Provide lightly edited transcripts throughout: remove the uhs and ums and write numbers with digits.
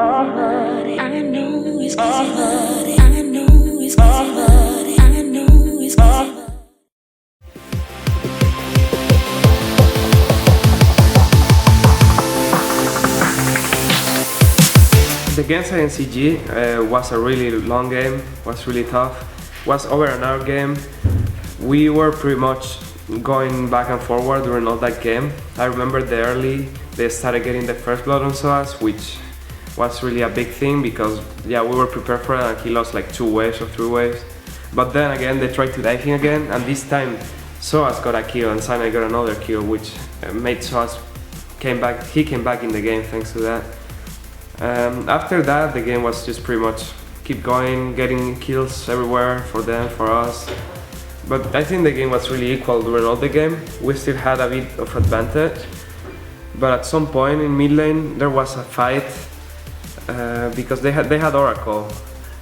I know it's crazy, but I know it's crazy, but I know it's crazy. The against CG was a really long game, was really tough, was over an hour game. We were pretty much going back and forward during all that game. I remember they started getting the first blood on sOAZ, which was really a big thing because yeah, we were prepared for it and he lost like 2 waves or 3 waves. But then again they tried to dive him again, and this time sOAZ got a kill and Sinai got another kill, which made sOAZ came back in the game thanks to that. After that the game was just pretty much keep going, getting kills everywhere for them, for us. But I think the game was really equal during all the game. We still had a bit of advantage, but at some point in mid lane there was a fight because they had Oracle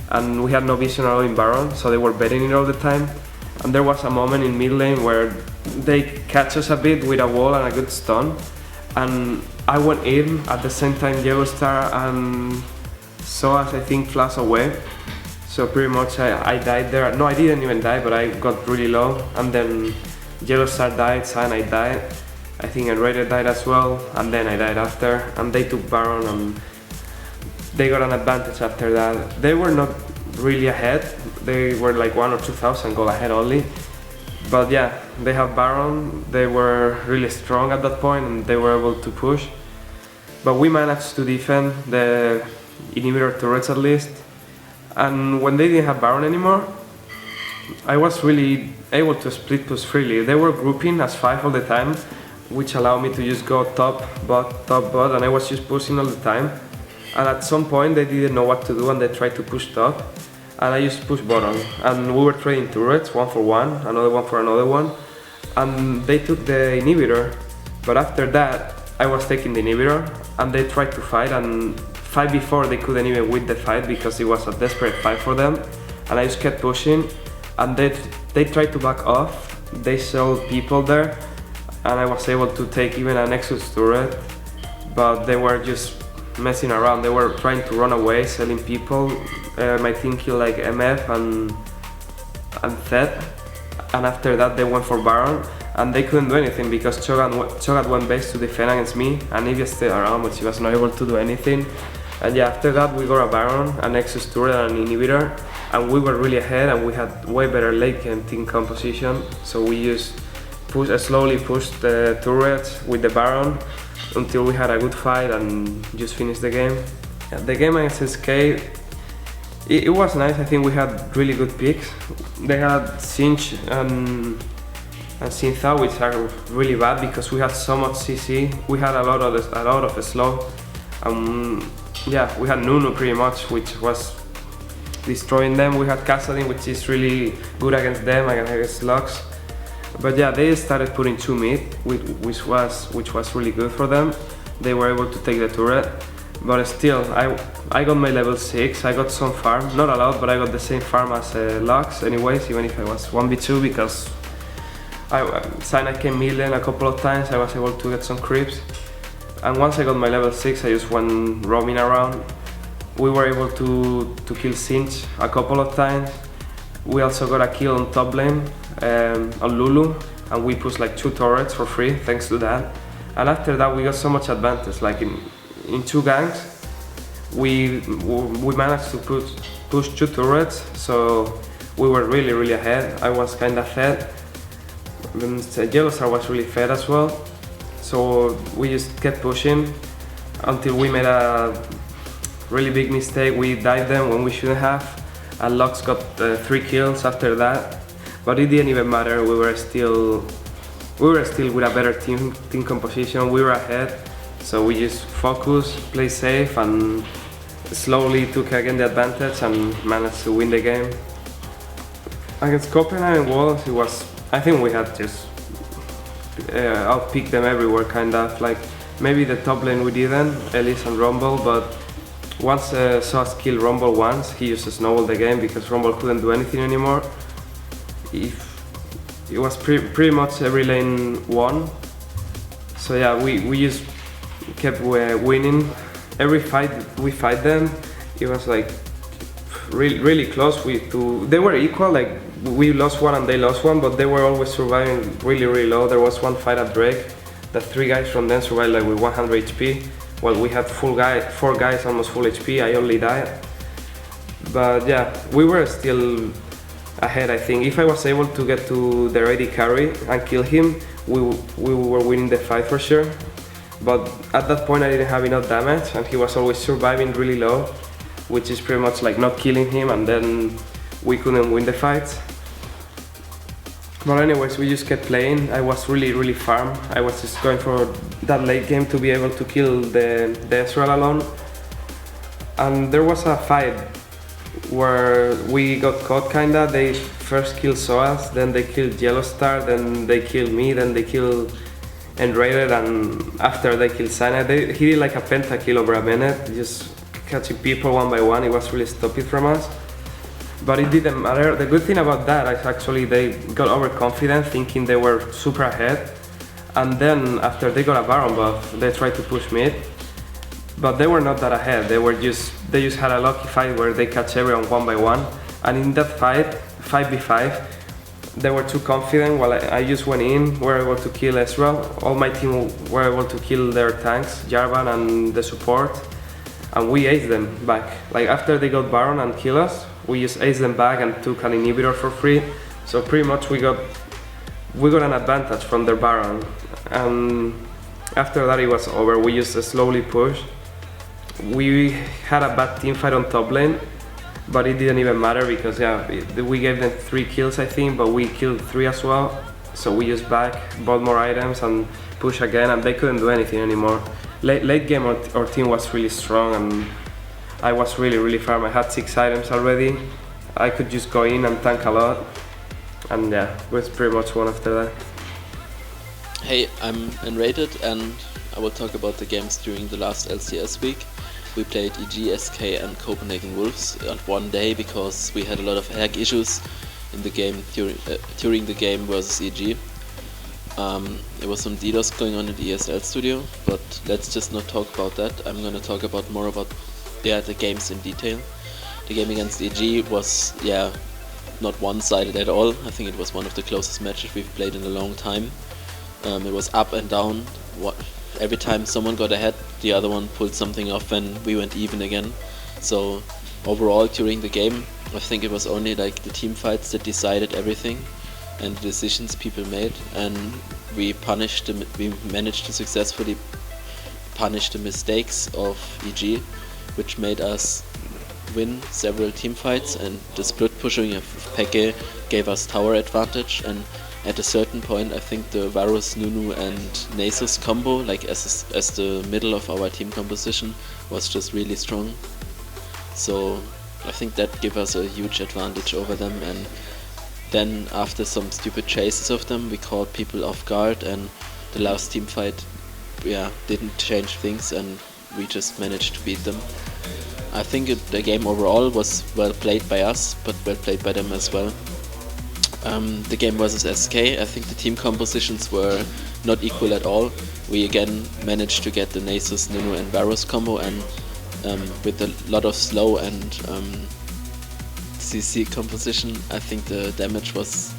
and we had no vision at all in Baron, so they were betting it all the time. And there was a moment in mid lane where they catch us a bit with a wall and a good stun, and I went in at the same time YellowStar and sOAZ I think flashed away. So pretty much I died there. No, I didn't even die, but I got really low. And then YellowStar died, Sinai died. I think nRated died as well, and then I died after. And they took Baron and they got an advantage after that. They were not really ahead. They were like 1,000 or 2,000 gold ahead only. But yeah, they have Baron. They were really strong at that point and they were able to push. But we managed to defend the inhibitor turrets at least. And when they didn't have Baron anymore, I was really able to split push freely. They were grouping as 5 all the time, which allowed me to just go top, bot, and I was just pushing all the time. And at some point they didn't know what to do and they tried to push top, and I just pushed bottom. And we were trading turrets, 1 for 1, another one for another one, and they took the inhibitor. But after that, I was taking the inhibitor, and they tried to fight, and fight before they couldn't even win the fight because it was a desperate fight for them. And I just kept pushing, and they tried to back off. They saw people there, and I was able to take even a Nexus turret, but they were just messing around. They were trying to run away, selling people. My team killed like MF and Zed, and after that they went for Baron, and they couldn't do anything because Cho'Gath went base to defend against me, and Evia stayed around, but she was not able to do anything. And yeah, after that we got a Baron, a Nexus turret and an inhibitor, and we were really ahead and we had way better late game team composition. So we just slowly pushed the turrets with the Baron until we had a good fight and just finished the game. Yeah, the game against xPeke, it was nice. I think we had really good picks. They had Sinch and Syntha, which are really bad because we had so much CC. We had a lot of slow. Yeah, we had Nunu pretty much, which was destroying them. We had Kassadin, which is really good against them, against Lux. But yeah, they started putting 2 mid, which was really good for them. They were able to take the turret, but still, I got my level 6. I got some farm, not a lot, but I got the same farm as Lux anyways, even if I was 1v2, because Sinai came mid lane a couple of times. I was able to get some creeps. And once I got my level 6, I just went roaming around. We were able to kill Sinch a couple of times. We also got a kill on top lane on Lulu, and we pushed like 2 turrets for free thanks to that. And after that we got so much advantage, like in 2 ganks we managed to push 2 turrets, so we were really ahead. I was kinda fed, and YellowStar was really fed as well. So we just kept pushing until we made a really big mistake. We died them when we shouldn't have, and Lux got 3 kills after that. But it didn't even matter. We were still with a better team composition. We were ahead, so we just focused, played safe, and slowly took again the advantage and managed to win the game. Against Copenhagen Wolves, it was, I think we had just outpicked them everywhere, kind of. Like maybe the top lane we didn't, Elise and Rumble, but once sOAZ killed Rumble once, he used to snowball the game because Rumble couldn't do anything anymore. It was pretty much every lane won. So yeah, we just kept winning every fight we fight them, it was like really close. They were equal, like we lost one and they lost one, but they were always surviving really low. There was one fight at Drake that 3 guys from them survived like with 100 HP, while we had 4 guys almost full HP. I only died. But yeah, we were still ahead, I think. If I was able to get to the AD carry and kill him, we were winning the fight for sure. But at that point I didn't have enough damage and he was always surviving really low, which is pretty much like not killing him, and then we couldn't win the fight. But anyways, we just kept playing. I was really farm. I was just going for that late game to be able to kill the Ezreal alone. And there was a fight where we got caught kinda. They first killed sOAZ, then they killed YellowStar, then they killed me, then they killed nRated, and after they killed Cyanide, he did like a pentakill over a minute, just catching people one by one. It was really stupid from us. But it didn't matter. The good thing about that is actually they got overconfident, thinking they were super ahead. And then after they got a Baron buff, they tried to push mid. But they were not that ahead. They just had a lucky fight where they catch everyone one by one. And in that fight, 5v5, they were too confident while I just went in, were able to kill Ezreal. All my team were able to kill their tanks, Jarvan and the support. And we aced them back. Like after they got Baron and kill us, we just aced them back and took an inhibitor for free. So pretty much we got an advantage from their Baron. And after that it was over. We just slowly pushed. We had a bad team fight on top lane, but it didn't even matter because we gave them 3 kills I think, but we killed 3 as well. So we just back, bought more items and push again, and they couldn't do anything anymore. Late game our team was really strong and I was really farm. I had 6 items already. I could just go in and tank a lot, and yeah, it was pretty much one after that. Hey, I'm nRated and I will talk about the games during the last LCS week. We played EG, SK and Copenhagen Wolves on one day because we had a lot of hack issues in the game during the game versus EG. There was some DDoS going on in the ESL studio, but let's just not talk about that. I'm gonna talk more about the games in detail. The game against EG was not one-sided at all. I think it was one of the closest matches we've played in a long time. It was up and down. Every time someone got ahead, the other one pulled something off and we went even again. So overall during the game, I think it was only like the team fights that decided everything and the decisions people made, and we managed to successfully punish the mistakes of EG, which made us win several team fights, and the split pushing of xPeke gave us tower advantage. And at a certain point, I think the Varus, Nunu and Nasus combo, like as the middle of our team composition, was just really strong. So I think that gave us a huge advantage over them, and then after some stupid chases of them, we caught people off guard, and the last team fight didn't change things and we just managed to beat them. I think the game overall was well played by us, but well played by them as well. The game versus SK, I think the team compositions were not equal at all. We again managed to get the Nasus, Nunu and Varus combo, and with a lot of slow and CC composition, I think the damage was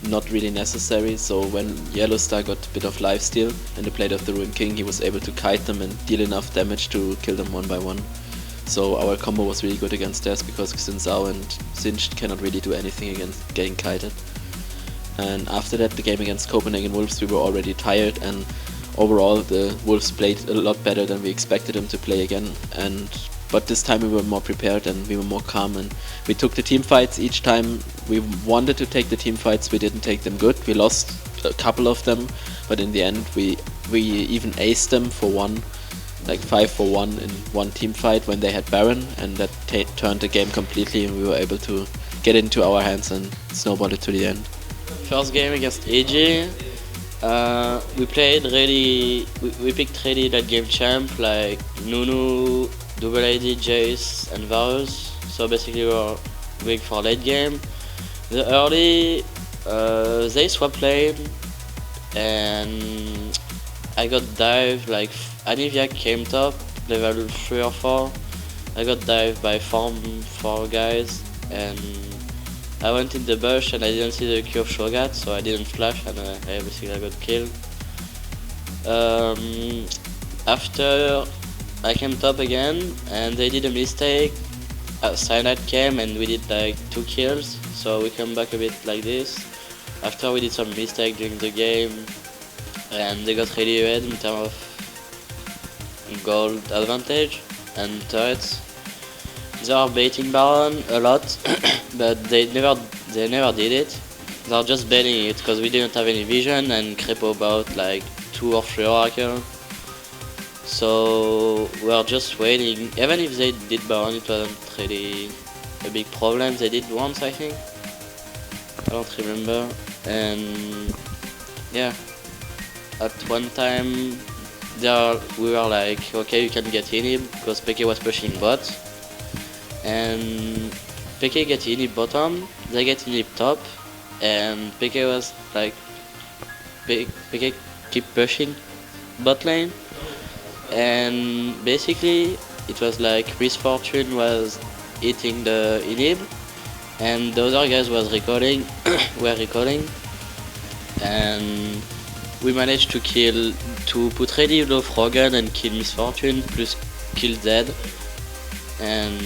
not really necessary. So when YellowStar got a bit of lifesteal and the Blade of the Ruined King, he was able to kite them and deal enough damage to kill them one by one. So our combo was really good against theirs because Xin Zhao and Singed cannot really do anything against getting kited. And after that, the game against Copenhagen Wolves, we were already tired, and overall the Wolves played a lot better than we expected them to play again. But this time we were more prepared and we were more calm, and we took the team fights each time. We wanted to take the team fights, we didn't take them good. We lost a couple of them, but in the end we even aced them for one, like 5-for-1 in one team fight when they had Baron, and that turned the game completely, and we were able to get into our hands and snowball it to the end. First game against EG, we played really, we picked really that game champ like Nunu, Double AD, Jace and Varus. So basically we were going for late game. The early, they swapped lane and I got dive, like Anivia came top, level 3 or 4. I got dived by four guys, and I went in the bush and I didn't see the Q of Shogat, so I didn't flash, and basically I got killed. After I came top again, and they did a mistake. Cyanide came and we did like 2 kills, so we come back a bit like this. After we did some mistake during the game, and they got really red in terms of gold advantage and turrets. They are baiting Baron a lot, but they never did it. They are just baiting it because we didn't have any vision and Crepo bought like 2 or 3 Oracle. So we are just waiting. Even if they did Baron, it wasn't really a big problem. They did once, I think. I don't remember. And yeah, at one time we were like, okay, you can get inhib because xPeke was pushing bot. And xPeke get inhib bottom, they get inhib top, and xPeke was like, xPeke keep pushing bot lane. And basically it was like Misfortune was eating the inhib and the other guys was recalling were recalling, and we managed to put ready low Frogan and kill Misfortune plus kill Zed, and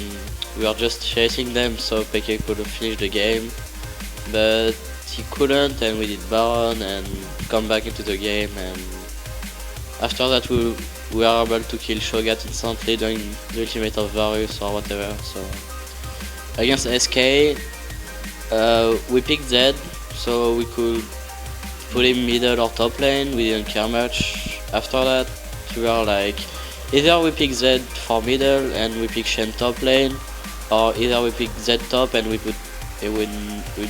we were just chasing them so xPeke could finish the game, but he couldn't, and we did Baron and come back into the game, and after that we were able to kill Shogat instantly during the ultimate of Varus or whatever. So against SK, we picked Zed so we could put him middle or top lane. We didn't care much. After that we were like, either we pick Zed for middle and we pick Shen top lane, or either we pick Zed top and we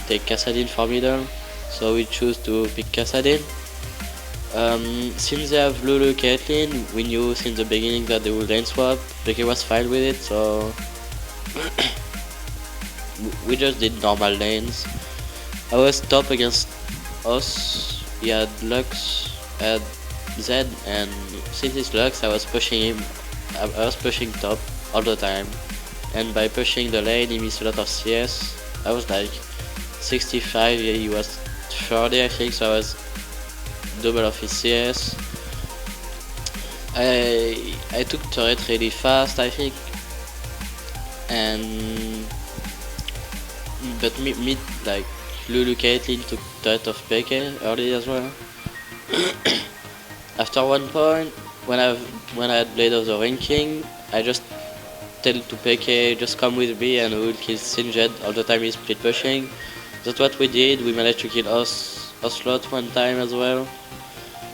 take Kassadin for middle. So we choose to pick Kassadin. Since they have Lulu Caitlyn, we knew since the beginning that they would lane swap. xPeke was fine with it, so we just did normal lanes. I was top against us. He had Lux, had Zed, and since it's Lux, I was pushing him. I was pushing top all the time, and by pushing the lane, he missed a lot of CS. I was like 65, he was 30, I think, so I was double of his CS. I took turret really fast, I think, but mid like Lulu Caitlyn took turret of xPeke early as well. After one point, when I had Blade of the Ring King, I just tell to xPeke, just come with me and we will kill Singed all the time he's split pushing. That's what we did. We managed to kill Ocelot one time as well.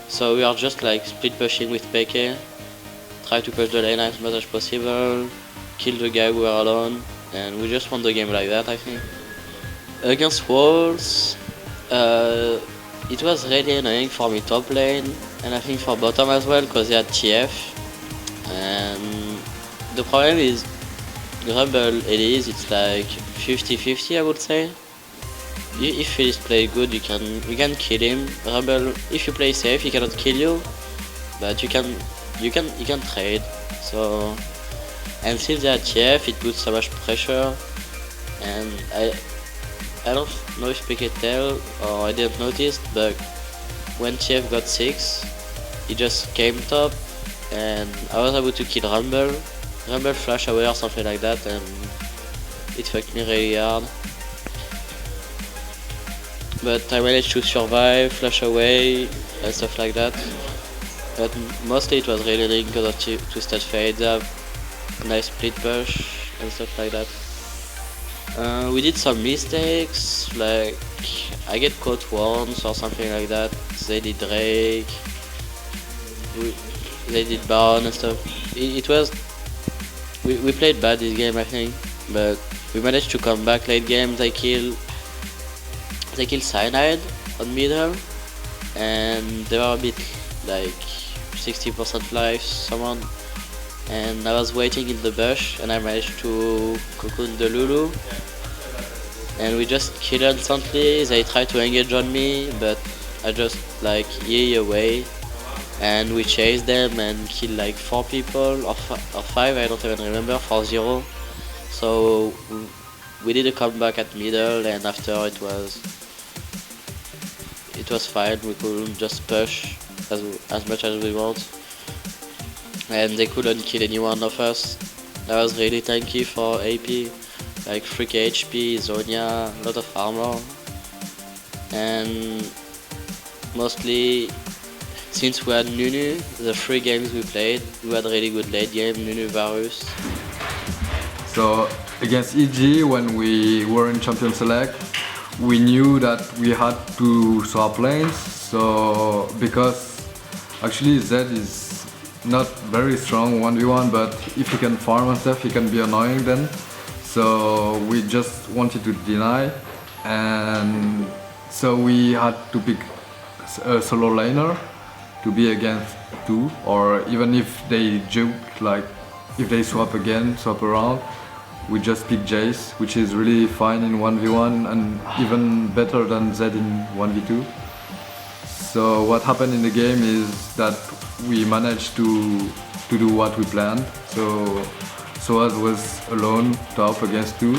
So we are just like split pushing with xPeke, try to push the lane as much as possible, kill the guy we were alone, and we just won the game like that, I think. Against Wolves, it was really annoying for me top lane, and I think for bottom as well, because they had TF. And the problem is, Rumble Elise, it's like 50-50, I would say. If Phyllis play good, you can kill him. Rumble, if you play safe, he cannot kill you, but you can trade. So, and since they are TF, it puts so much pressure. And I don't know if xPeke tell or I didn't notice, but when TF got 6, he just came top, and I was able to kill Rumble. Rumble flash away or something like that, and it fucked me really hard. But I managed to survive, flash away, and stuff like that. But mostly it was really linked because of Twisted Fate, nice split push, and stuff like that. We did some mistakes, like I get caught once or something like that. They did Drake, they did Baron and stuff. It was... We played bad this game, I think, but we managed to come back late game. They kill Cyanide on middle, and they were a bit like 60% life, someone, and I was waiting in the bush, and I managed to cocoon the Lulu, and we just killed instantly. They tried to engage on me, but I just like yay away, and we chased them and killed like 4 people or 5, I don't even remember, 4-0. So we did a comeback at middle, and after it was fine. We couldn't just push as much as we want, and they couldn't kill any one of us. That was really tanky for AP, like 3k HP, Zonia, a lot of armor, and mostly since we had Nunu, the 3 games we played, we had really good late game, Nunu, Varus. So against EG, when we were in Champion Select, we knew that we had to swap lanes. So because actually Zed is not very strong 1v1, but if he can farm and stuff, he can be annoying then. So we just wanted to deny, and so we had to pick a solo laner to be against 2, or even if they juke, like if they swap around, we just pick Jace, which is really fine in 1v1 and even better than Zed in 1v2. So what happened in the game is that we managed to do what we planned. So sOAZ was alone top against 2.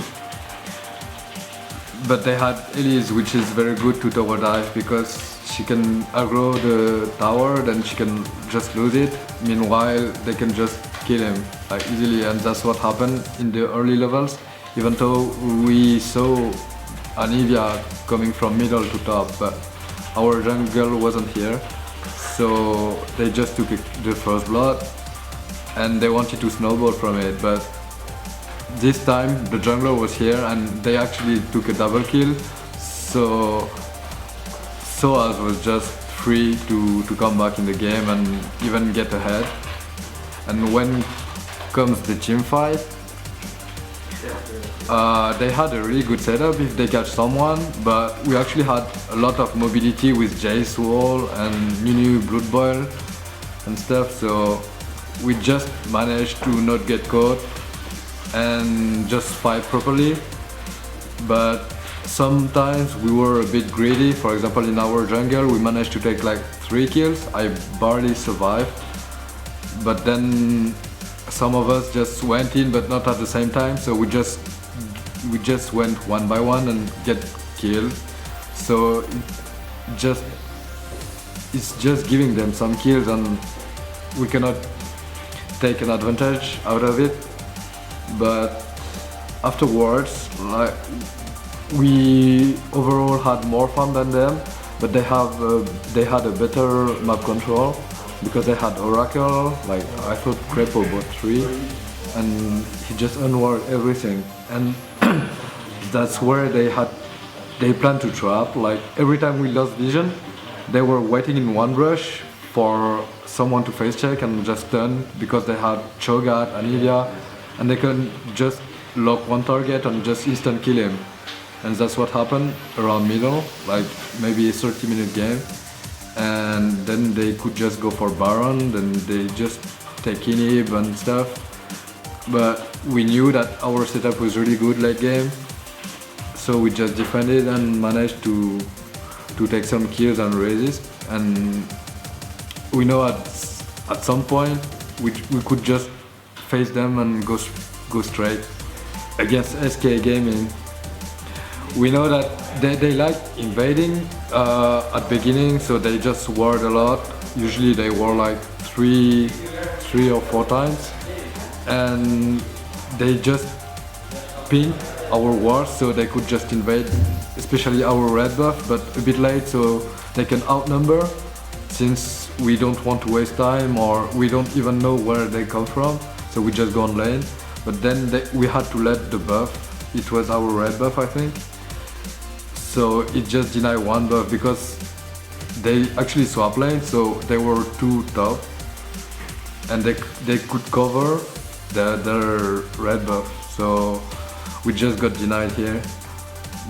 But they had Elise, which is very good to tower dive because she can aggro the tower, then she can just lose it. Meanwhile, they can just kill him like easily, and that's what happened in the early levels. Even though we saw Anivia coming from middle to top, but our jungle wasn't here, so they just took the first blood, and they wanted to snowball from it. But this time the jungler was here, and they actually took a double kill. So sOAZ was just free to come back in the game and even get ahead. And when comes the team fight, they had a really good setup if they catch someone, but we actually had a lot of mobility with Jace wall and Nunu Blood Boil and stuff, so we just managed to not get caught and just fight properly. But sometimes we were a bit greedy. For example, in our jungle we managed to take like 3 kills. I barely survived. But then some of us just went in, but not at the same time. So we just went one by one and get killed. So it's just giving them some kills, and we cannot take an advantage out of it. But afterwards, like, we overall had more fun than them, but they had a better map control. Because they had Oracle, like I thought Crepo bought 3, and he just unward everything. And that's where they planned to trap. Like every time we lost vision, they were waiting in one rush for someone to face check and just turn, because they had Cho'Gath, Anivia, and they can just lock one target and just instant kill him. And that's what happened around middle, like maybe a 30-minute game. And then they could just go for Baron, then they just take inhib and stuff. But we knew that our setup was really good late game, so we just defended and managed to take some kills and resist. And we know at some point we could just face them and go straight. Against SK Gaming, we know that they like invading at beginning, so they just ward a lot. Usually they ward like 3 or 4 times, and they just ping our wards so they could just invade, especially our red buff, but a bit late so they can outnumber, since we don't want to waste time, or we don't even know where they come from, so we just go on lane. But then we had to let the buff, it was our red buff I think, so it just denied one buff because they actually swap lane, so they were 2 top and they could cover their red buff, so we just got denied here.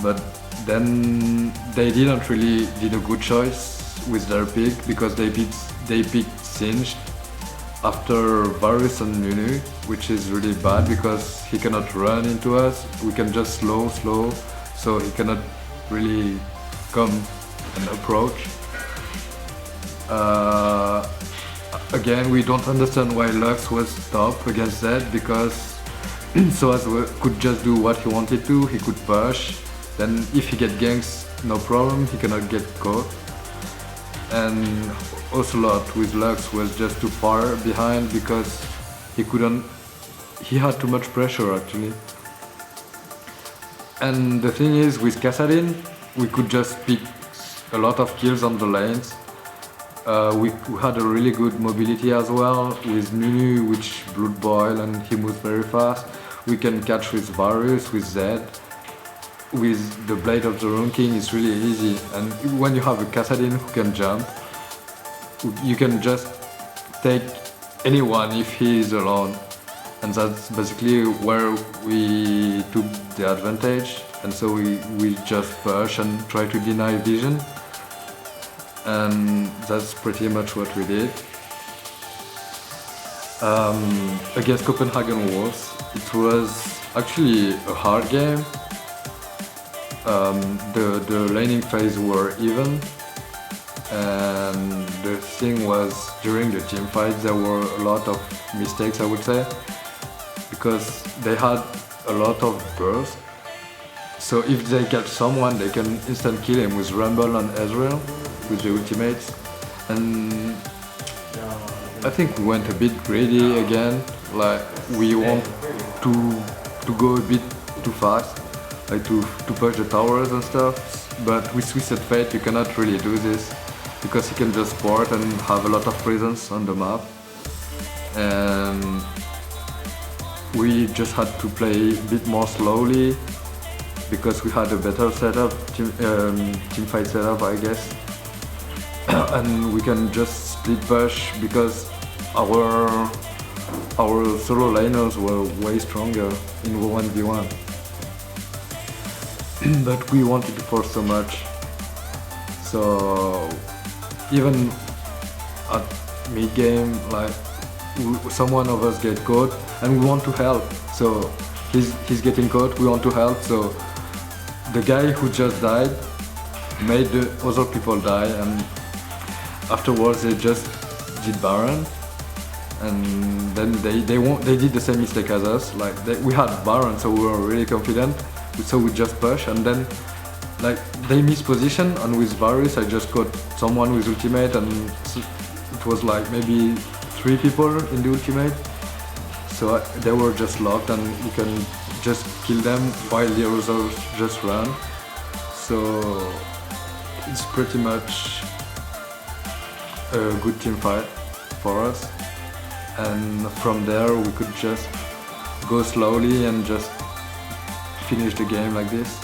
But then they didn't really did a good choice with their pick, because they picked Singed after Varus and Nunu, which is really bad because he cannot run into us. We can just slow, so he cannot really come and approach. again, we don't understand why Lux was top against that, because sOAZ could just do what he wanted to, he could push, then if he get ganks, no problem, he cannot get caught. And Ocelot with Lux was just too far behind because he had too much pressure actually. And the thing is, with Kassadin, we could just pick a lot of kills on the lanes. We had a really good mobility as well with Nunu, which blood boil and he moves very fast. We can catch with Varus, with Zed. With the Blade of the Rune King, it's really easy. And when you have a Kassadin who can jump, you can just take anyone if he is alone. And that's basically where we took the advantage. And so we just push and try to deny vision. And that's pretty much what we did. Against Copenhagen Wolves, it was actually a hard game. The laning phase were even, and the thing was, during the team fight there were a lot of mistakes, I would say, because they had a lot of burst. So if they catch someone, they can instant kill him with Rumble and Ezreal, with the ultimates. And I think we went a bit greedy again, like we want to go a bit too fast, like to push the towers and stuff. But with Twisted Fate you cannot really do this, because he can just port and have a lot of presence on the map. And we just had to play a bit more slowly, because we had a better setup, team fight setup, I guess. And we can just split push because our solo laners were way stronger in 1v1. But we wanted to force so much. So even at mid game, like someone of us get caught and we want to help. So he's getting caught, we want to help. So the guy who just died made the other people die, and afterwards they just did Baron, and then they did the same mistake as us. Like we had Baron, so we were really confident, so we just push, and then like they missed position, and with Varus I just got someone with ultimate, and it was like maybe 3 people in the ultimate, so they were just locked and you can just kill them while the others just run. So it's pretty much a good team fight for us, and from there we could just go slowly and just finish the game like this.